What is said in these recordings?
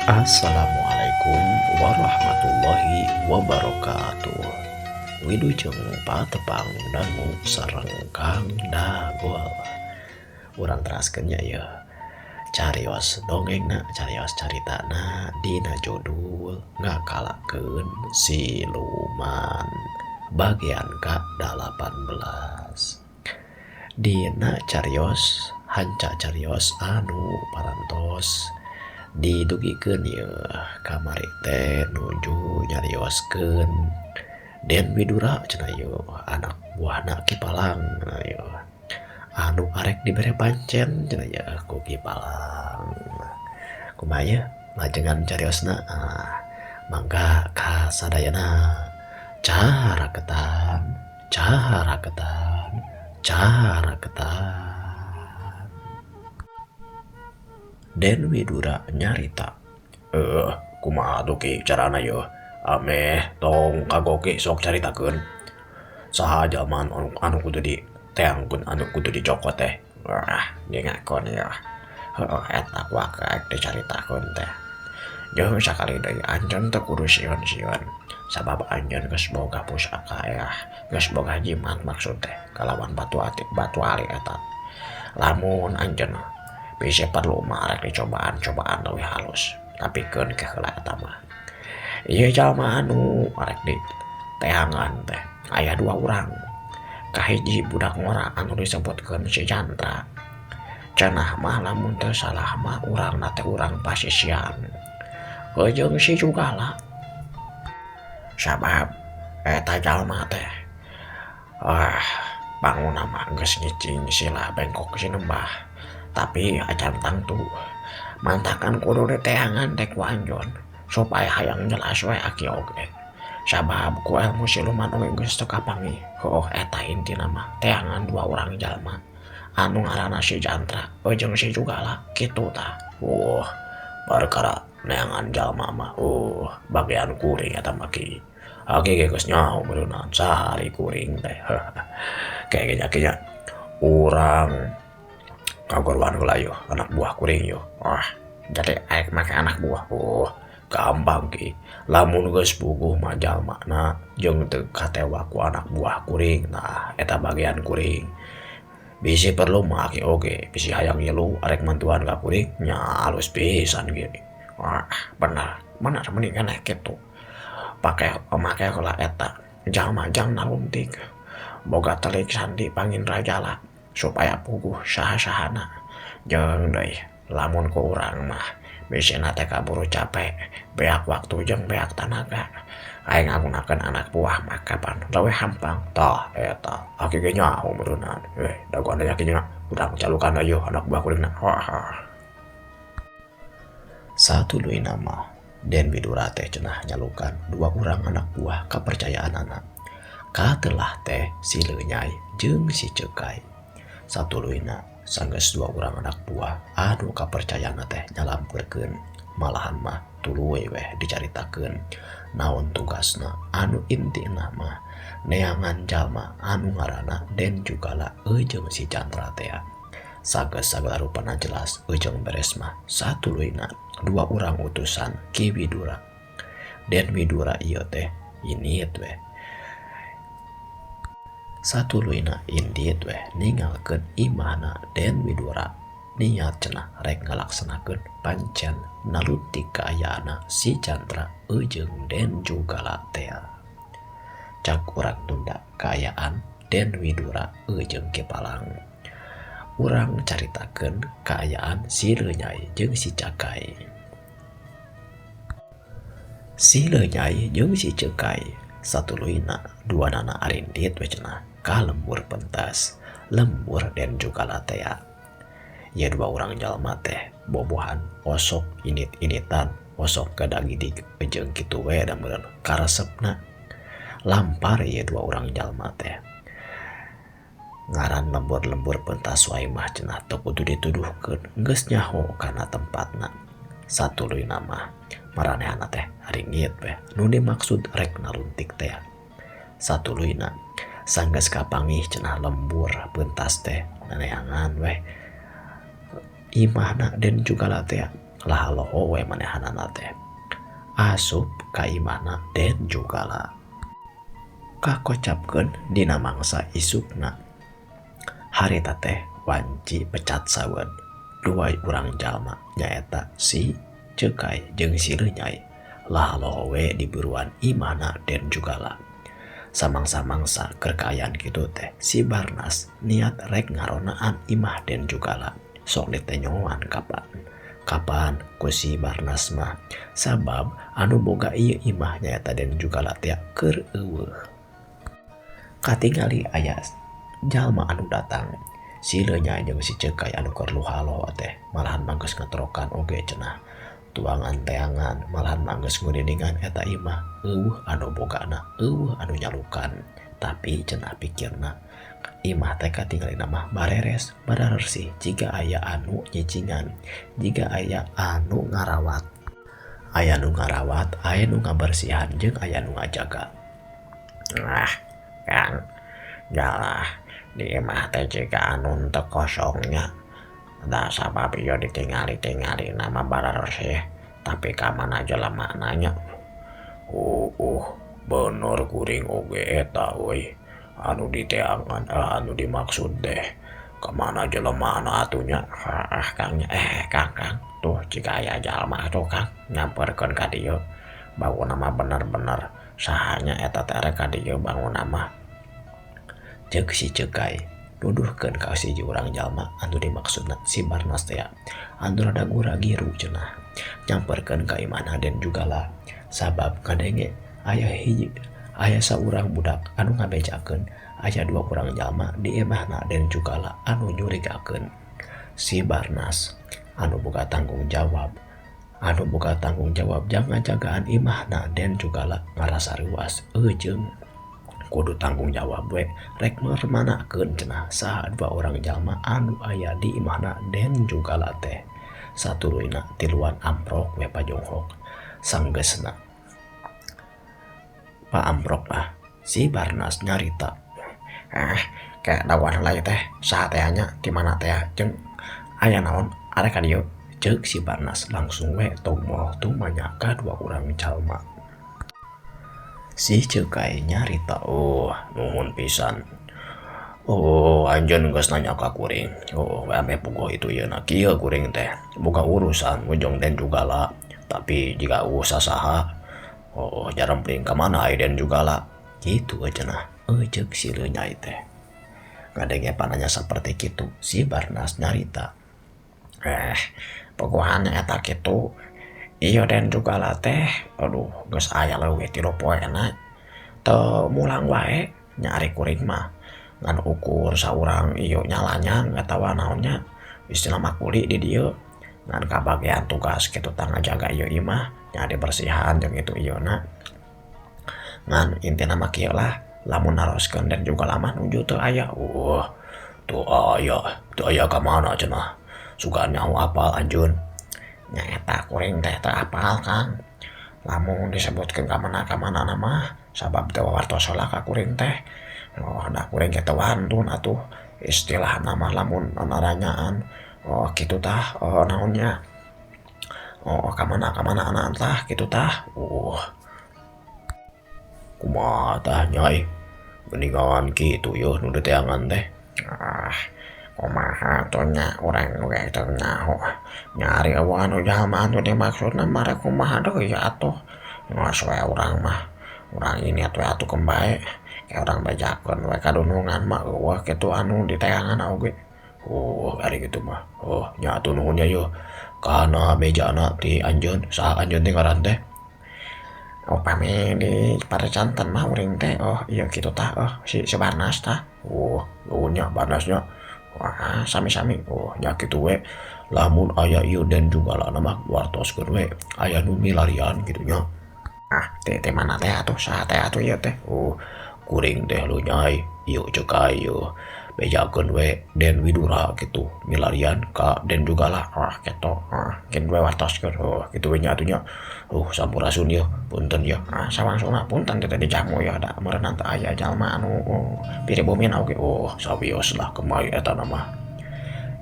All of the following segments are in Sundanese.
Assalamualaikum warahmatullahi wabarakatuh. Wilujeng patepang dangu sareng Kang Dagol. Urang teraskeunnya ya. Carios dongengna, carios caritana dina judul ngakalakeun siluman bagian ke-18. Dina carios hanca carios anu parantos didugikeun ieu kamari teh nuju nyarioskeun Den Widura cenah ieu anak buahna Ki Palang ieu anu arek dibere pancen cenah ieu ku Ki Palang. Kumaha ieu lajengan cariosna mangga ka sadayana caraketan caraketan caraketan. Den Widura nyarita. Kumaha tuh Ki carana yeuh? Ameh tong kagoge sok caritakeun. Saha jalma anu kudu diteangkeun anu kudu dicokot teh? Wah, ngakon ya. Heuh eta kuaka dicaritakeun teh. Jeung sakali deui anjeun teu kudu sieun-sieun. Sabab anjeun geus boga pusaka ya, geus boga jimat maksud teh kalawan batu ali eta. Lamun anjeun bisa perlu marek dicobaan-cobaan leuwih halus napikeun ke heula eta mah. Ieu jalma anu marek diteangan teh aya 2 urang. Kahiji budak ngora anu disebutkeun si Jantra. Cenah mah lamun teu salah mah urangna teh urang pasisian. Jeung si Jugala. Sabab eta jalma teh bangunna mah geus ngicing silah bengkok sinembah. Tapi acan tangtu mantakan kudu diteangan teh ku anjeun supaya hayang jelas we aki oge. Sabab ku ilmu siluman oge geus teu kapanggih. Heuh eta intina mah teangan 2 urang jalma anu ngaranna si Jantra jeung si Jugala kitu tah. Perkara neangan jalma mah bagian kuring eta mah Ki. Aki geus nyaho beuneunan sari kuring teh. Kayak nya urang kagorwan heula yo anak buah kuring yo. Jadi aek make anak buah. Gampang Ki. Lamun geus puguh mah jalmana jeung teu katewa ku anak buah kuring. Nah, eta bagian kuring. Bisi perlu mah aki oge, bisi hayang ngilu arek mantuan ka kuring nya alus pisan gini. Bener mendingan kitu. Make heula eta jalma jang naluntik. Boga telik sandi pangin rajala supaya puguh saha-sahana. Jeung deui lamun ku urang mah bisina teh kaburu capek, beak waktu jeung beak tanaga. Aing ngagunakeun anak buah mah kapan leuwih hampang. Tah eta aki ge nyaho beuneunan. Daguan aya kinya urang calukan ayeuna anak buah kuringna. Satuluina mah Den Widura teh cenah nyalukan 2 urang anak buah kapercayaanana. Katelah teh si Leunyaay jeung si Cekai. Satuluina sanggeus 2 urang anak buah anu kapercayaanna teh nyalampurkeun. Malahan mah tuluy weh dicaritakeun naon tugasna anu intina mah neangan jalma anu ngaranna Den Jugala jeung si Jantra teh. Sageus sagala rupana jelas jeung beres mah satuluina 2 urang utusan Ki Widura. Den Widura ieu teh iniet weh. Satuluina indit weh ningalkeun imahna Den Widura niat cenah rek ngalaksanakeun pancen naluntik kaayaana si Jantra jeung Den Jugala teh. Cak urang tunda kaayaan Den Widura jeung Ki Palang. Urang caritakeun kaayaan si Leunyaay jeung si Cekai. Si Leunyaay jeung si Cekai satuluina duanana arindit we cenah ka lembur pentas lembur Den Jugala teh. Ye 2 urang jalma teh bobohan osok init-initan osok gadagidig jeung kitu we da meureun karesepna. Lampar ye 2 urang jalma teh. Ngaran lembur-lembur pentas wae mah cenah teu kudu dituduhkeun geus nyaho kana tempatna. Satuluina mah maranehanna teh ringit we nu dimaksud rek naluntik teh. Satuluina sanggeus kapanggih cenah lembur pentas teh neangan weh imahna Den Jugala teh lah loho we manehanana teh asup ka imana den jugala kakocapkeun dina mangsa isukna harita teh wanci pecat sawed dua urang jalma nyaeta si Cekai jeung si Renyai lah loho we diburuan imana den jugala samangsa-mangsa kerkayaan gitu teh si Barnas niat rek ngaronaan imah den jugala sok ditenyoan kapan ku si Barnas mah sabab anu boga ieu imah nyaeta den jugala teh keur eueuh katingali aya jalma anu datang si Renyai jeung si Cekai anu keur luhalo teh malahan manggeus ngatorokan oge cenah tuangan teangan malahan manggeus ngudindingan eta imah eueuh anu bogana eueuh anu nyalukan tapi cenah pikirna imah teh katinggalina mah bareres bararesih jiga aya anu nyicingan jiga aya anu ngarawat aya nu ngabersihan jeung aya nu ngajaga Kang jalah di imah teh jiga anu teu kosongnya da sabab ieu ditingali nama bararesih tapi kamana jelema nanya bener kuring oge eta euy anu diteangan anu dimaksud deh kamana jelema atunya Kang Kang tuh jika aya jalma tuh Kang nyamperkeun ka dieu bangun nama bener-bener sahanya eta teh rek ka dieu bangun nama ceuk si Cekai nuduhkeun ka si urang jalma anu dimaksudna si Barnas teh anu rada gura-giru cenah nyamperkeun ka imana den jugala sabab kadenge aya saurang budak anu ngabejakeun aya dua urang jalma di imahna den jugala anu nyurigakeun si Barnas anu boga tanggung jawab jangan jagaan imahna den jugala ngarasa ruas jeung kudu tanggung jawab we rek mermanakeun cenah saha dua orang jalma anu aya di imahna den jugala teh satuluyna tiluan amprok we pajonghok sanggeusna pa amprok mah si Barnas nyarita kayak dawan lain teh saha teh nya di mana teh jeung aya naon arek ka dieu ceuk si Barnas langsung we tong moal tumanya ka dua urang jalma si Cekai nyarita nuhun pisan anjeun geus nanya ka kuring ame puguh itu yeuna kieu kuring teh boga urusan ujung den jugala tapi jika usaha saha jarempling ka mana den jugala kitu cenah ceuk si Renyai teh ngadenge pananya saperti kitu si Barnas nyarita puguhan eta kitu iya den jugala teh geus aya leuwih 3 poena teu mulang wae nyari kuring mah ngan ukur saurang iyo nyalanya ngatawa naonnya istilah makuli di dieu ngan kabagean tugas kitu tang ngajaga ieu imah nyari bersihan jeung itu ieu-na ngan intina mah kieu lah lamun naroskeun den jugala mah nuju teu aya teu aya ka mana cenah sugan nyaho apal anjeun nya eta kuring teh teu apal Kang lamun disebutkeun ka mana mah sabab teu wartos heula ka kuring teh da kuring teh wantun atuh istilah nama lamun naranyaan kitu tah naonnya ka mana anak tah kitu tah kumaha tah Nyai geuningan kitu yeuh nu diteangan teh kumaha atunya urang we teu nyaho nyari eueuh anu jalma anu dimaksudna mah kumaha deui atuh geus we urang mah urang ini atuh kembae kayak urang bejakeun we kadunungan mah eueuh kitu anu diteangan oge ari kitu mah nya atuh nuhun ya yeuh kana mejana ti anjeun saha anjeun teh ngaran teh upami di parecanten mah uring teh iya kitu tah si Barnas tah nya Barnasnya sami-sami nya kitu we lamun aya ieu den jugala mah wartoskeun we aya nu milarian kitu nya teh mana teh atuh saha teh atuh ieu teh kuring teh lu Nyai ieu Cekai ieu bejakeun we den Widura kitu milarian ka den jugala kitu kin we wartoskeun kitu we nya atuh nya sampurasun ieu punten ieu sawangsuna punten teh dijamu ya da meureun teh aya jalma anu piribumin oge sawios lah kemai eta mah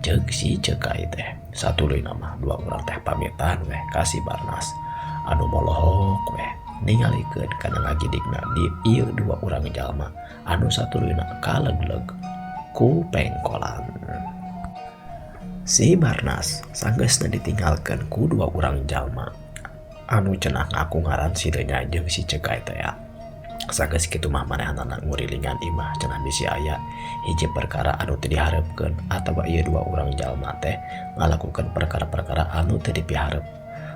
Cek si cekai teh satuluy nama dua orang teh pamitan weh kasih Barnas anu molohok weh ningalikeun kana ngagidikna di ieu dua orang jalma anu satuluyna kaleg-leg ku pengkolan. Si Barnas sanggeusna ditinggalkeun ku dua orang jalma anu cenah ngaku ngaran si Denya jeung si cekai teh ya. Sanggeus kitu mah manehanana ngurilingan imah cenah bisi aya hiji perkara anu teu diharepkeun atawa ieu dua urang jalma teh ngalakukeun perkara-perkara anu teu dipiharep.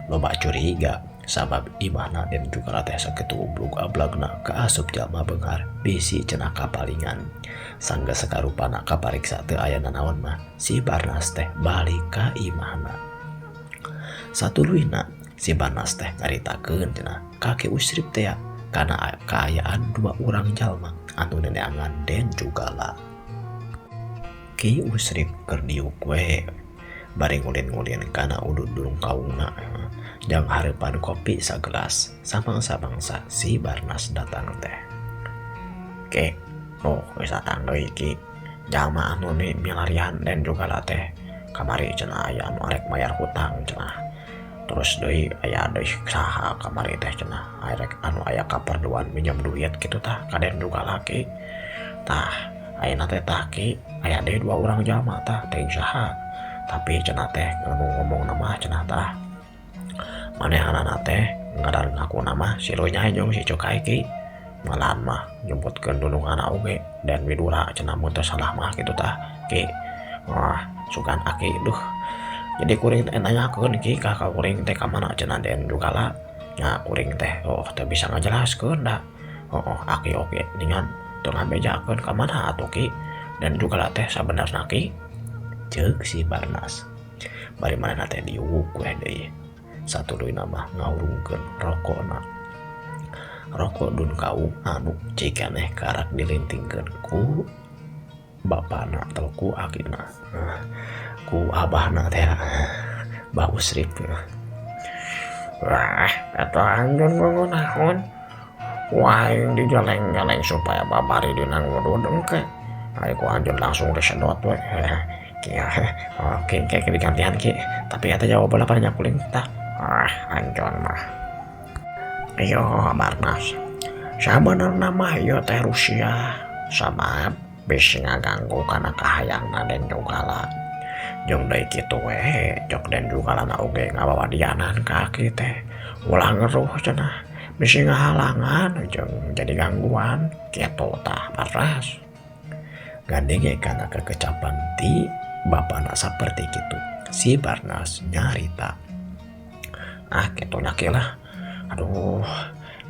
Loba curiga sabab imahna dan juga teh sakitu ublug ablagna kaasup jalma beunghar bisi cenah kapalingan. Sanggeus sakarupana kapariksa teu aya nanaon mah si Barnas teh balik ka imahna. Satuluyna si Barnas teh ngaritakeun cenah kake usrip teh ya karena keayaan dua orang jalma anu neneangan dan juga lah. Ki usrip keur diuk we bari ngulin-ngulin kana udud durung kaungna jang hareupan kopi sagelas samangsa-mangsa si Barnas datang teh. Ke geus datang deui ki jalma anu ni milarian dan juga lah teh kamari cenah aya anu arek mayar hutang cenah. Terus deui aya deui saha kamari teh cenah arek anu aya kaperluan minjem duit kitu tah kaden juga laki tah ayeuna teh tah ki aya deui dua urang jalma tah teuing saha tapi cenah teh ngomong nama cenah tah manehanana teh ngaran ngaku nama si Ronya jeung si Cokai ki malahan mah nyebutkeun dulunganna oge dan widura cenah mun teu salah mah kitu tah ki. Wah sugan aki duh jadi kuring teh nanyakeun ki ka kuring teh ka mana cenah den juga lah nya kuring teh teu bisa ngajelaskeun da. Aki oge dengan teu ngabejakeun ka mana atuh ki dan juga lah teh sabenerna ki ceuk si Barnas. Bari manehna teh diuk we deui satuluyna mah ngaurungkeun rokona. Rokok dun kaung anu cikaneh karak dilintingkeun ku bapana atau ku akina ku abahna teh Mbah Usrip. Wah eta anjeun ngonahon wah yang dijaleng-jaleng supaya babari dina ngududeng ke ari ku anjeun langsung disedot we kia oke digantian ki tapi eta jawaban apa nya kuling tah anjeun mah ayo Barnas sabenerna mah ieu teh Rusia sabab bisi ngaganggu kana kahayangna dan juga lah jeung deui kitu we jok dan juga lana oge ngabawa dianan ka aki teh ulah ngeruh cenah bisi ngahalangan jeung jadi gangguan kitu tah Barnas. Gandenge kana kekecapan ti bapana saperti kitu si Barnas nyarita kitu nya ki lah aduh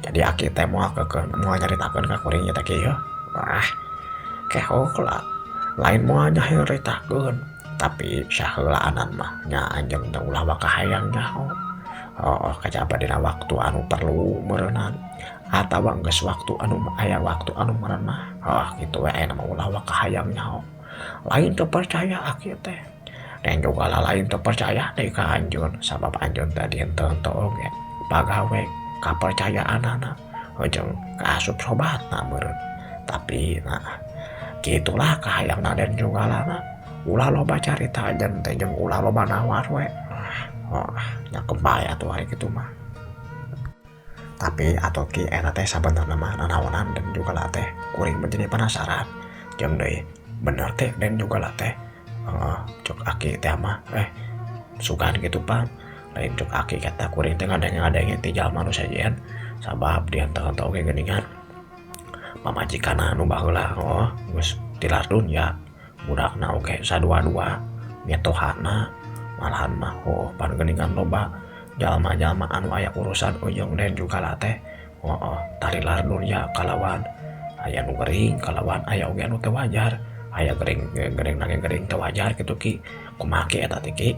jadi aki teh moal nyaritakeun ka kuring nya teh kieu kehok lah lain moal nyaritakeun tapi saheulaanan mah nya anjeun teh ulah bakahayang nyaho kajaba dina waktu anu perlu meureunana atawa geus waktu anu aya waktu anu meureun mah kitu we aya mah ulah bakahayang nyaho lain teu percaya aki teh dan juga lah lain teu percaya deui ka anjeun sabab anjeun tadi henteu oge pagawe kapercayaanana jeung kaasup sobatna meureun tapi gitulah kahayangna dan juga lana ulah loba carita aja teh jeung ulah loba nawar we nya kebaya tuh hari kitu mah. Tapi atuh ki eta teh sabenerna mah nanaonan dan juga lah teh kuring menjadi penasaran jeung deui bener teh dan juga lah teh cok aki teh mah sugan kitu pan lain cok aki kata kuring teh ngadenge ti jalma nu sajeun sabab di henteu-henteu oge geuningan pamajikanna anu baheula geus tilar dunya budakna oge sadua-dua metohana malahan mah pan geuningan loba jalma-jalma anu aya urusan ujung dan juga lah teh talilar dunya kalawan aya nu gering kalawan aya oge anu teu wajar aya gering teu wajar kitu ki kumaha ki eta teh ki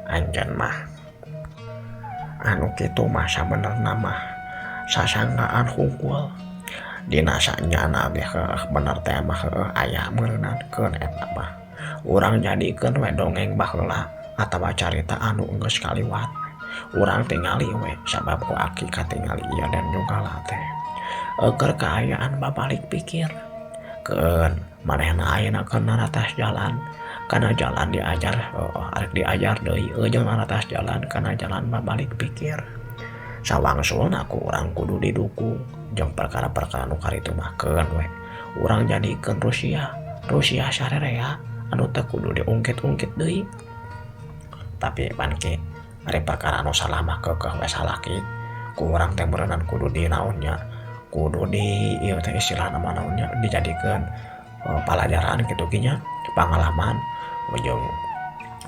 anjeun mah anu kitu mah sabenerna mah sasanggaan hungkul dina sanyana ge bener teh mah aya meureunakeun eta mah urang jadikeun we dongeng baheula atawa carita anu geus kaliwat urang tingali we sabab ku aki katingali dan juga lah teh keur kaayaan babalik pikir keun manehna ayeuna keur naratas jalan kana jalan diajar arek diajar deui jeung naratas jalan kana jalan mah balik pikir sawangsulna ku urang kudu didukung jeung perkara-perkara nu karitu mah keun we urang jadikeun Rusia sarerea anu teu kudu diungkit-ungkit deui tapi panke ari perkara anu salah mah keukeuh we salaki ku urang teh beuneunan kudu dinaonnya kudu di ieu teh istilahna mah naonnya dijadikeun pelajaran kitu ge nya pangalaman jeung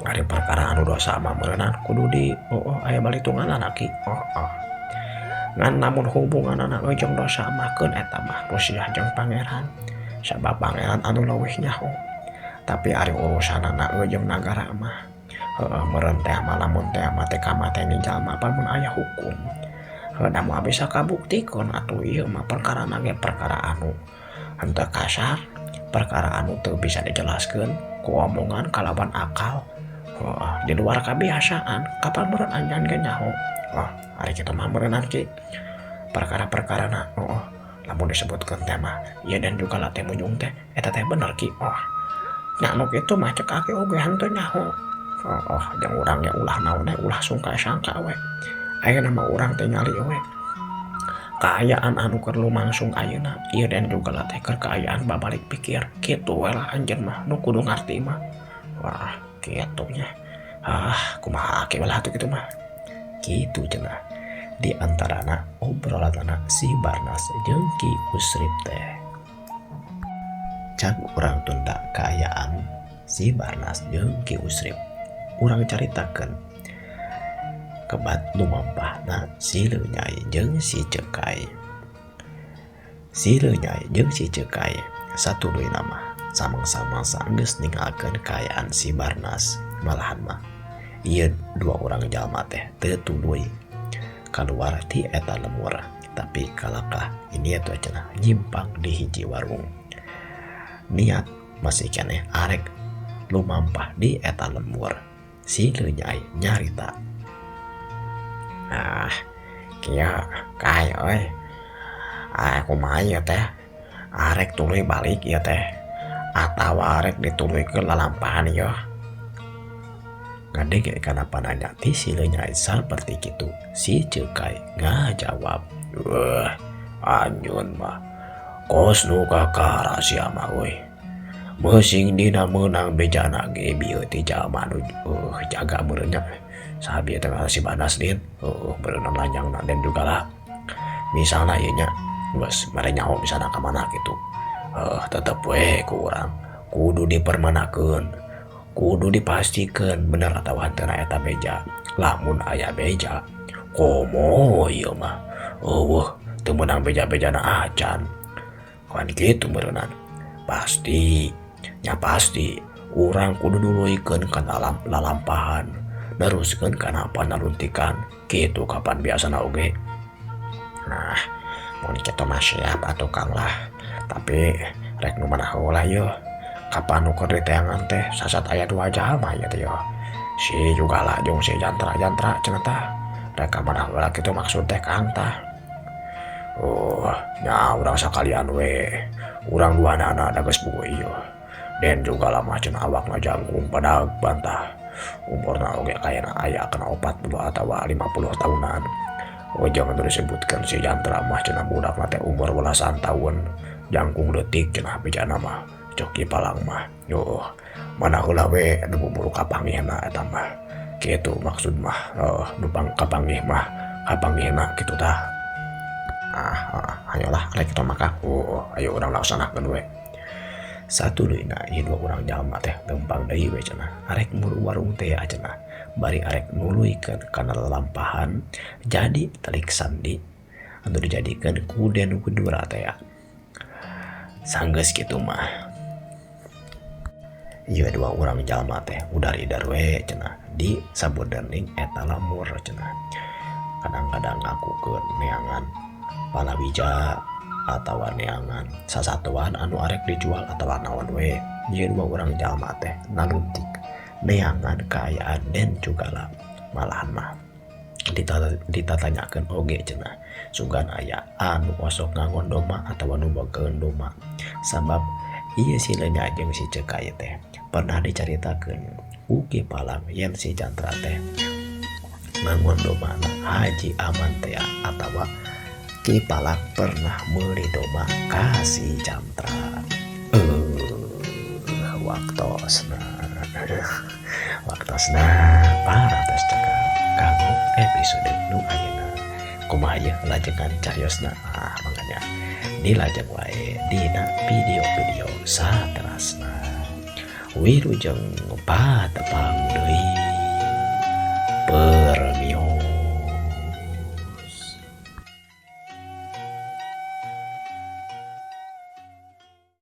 ari perkara anu dosa mah beuneunan kudu di aya balitunganna ki ngan namun hubungan anak jeung dosa mah keun eta mah Rusia jeung pangeran sabab pangeran anu leuwih nyaho tapi ari urusanna jeung nagara mah meureun teh mah lamun teh mah teh kamateni jalma pamun aya hukum da moal bisa kabuktikeun atuh ieu mah perkara ge perkara anu henteu kasar perkara anu teu bisa dijelaskeun ku omongan kalawan akal di luar kebiasaan kapan meureun anjeun ge nyaho hari kita mah berenang ki perkara-perkara lamun disebutkan tema ya dan juga latih munjung teh eta teh bener ki nya anu kitu mah cek ake oge henteu nyaho jeung urang ya ulah naon ulah sungka sangka we ayeuna mah urang teh nyali we kaayaan anu keur lumangsung ayeuna ieu dan juga latih keur kaayaan babalik pikir kitu we lah anjeun mah nu kudu ngarti mah wah kitu nya kumaha ake lah atuh kitu mah kitu cenah di antarana obrolanna si Barnas jeung Ki Usrip teh cak urang tunda kaayaan si Barnas jeung Ki Usrip urang caritakeun kebat lumampahna si Leunyae jeung si Cekai satuluy nama samang-samang saenggeus ninggalkeun kaayaan si Barnas malahan mah ieu dua orang jalma teh teu tuluy kaluar ti eta lemur tapi kalakah ini atuh cenah nyimpang di hiji warung niat masih keneh arek lumampah di eta lemur si Leunyae nyarita kieu kae euy kumaha ieu teh arek tuluy balik ieu teh atawa arek dituluykeun lalampahan ieu ngadege kenapa nanya ti si Leunyae saperti kitu si Cekai ngajawab anjeun mah kos nu kakara sia mah we meusing dina meunang bejana ge bieu ti jalma nu jaga beureunya saha teh si Barnas din beureunan lanjangna dan juga lah misalna ieu nya geus mere nyaho misalna ka mana kitu tetep we ku urang kudu dipermanakeun kudu dipastikan bener atau henteu eta beja lamun aya beja komo ieu mah teu meunang beja-bejana acan kan kitu beureunan pasti urang kudu duluykeun kana lalampahan neruskeun kana panaluntikan kitu kapan biasana oge nah mun kitu mah siap atuh Kang lah tapi rek nu manaha ulah yeuh kapan ukur di teangan teh sasat aya 2 jalma ya teh si juga lah jeung si jantra cenah tah reka manah heula kitu maksud teh Kang tah nya urang sakalian we urang duanana da geus bogo ieu den juga lah mah cenah awakna jangkung pada bantah umurna oge kayana aya kana 40 atawa 50 tahunan jangan disebutkan si jantra mah cenah budakna teh umur belasan tahun jangkung leutik cenah bejana mah Coki palang mah mana heula we anu buburu kapanggihna eta mah kitu maksud mah nupang kapanggih mah kapanggihna kitu tah ayolah rek kita maka ayo urang laksanakeun we satuluyna ieu 2 urang jalma teh lempang deui we cenah arek muru warung teh cenah bari arek nuluykeun kana lalampahan jadi telik sandi anu dijadikeun ku den kudura teh sanggeus kitu mah ieu 2 urang jalma teh udari-dar we cenah di saboderning eta lamur cenah kadang-kadang ngakukeun neangan palawija atawa neangan sasatuan anu arek dijual atawa naon we ieu 2 urang jalma teh naluntik neangan kaayaan den juga lah malahan mah ditatanyakeun oge cenah sugan aya anu osok ngangon doma atawa nu bogeun doma sabab Iya si Lenya jeung si Cekai teh pernah diceritakeun ugi palang yen si Jantra teh mangun domana Haji Aman teh atawa Ki Palang pernah meuli domba ka si Jantra. Waktosna waktosna paratos cekap kanggo episode nu ayeuna kumaha ieu lajengan cariosna manganya dilajeng wae dina video-video saterasna. Wilujeng patepang deui.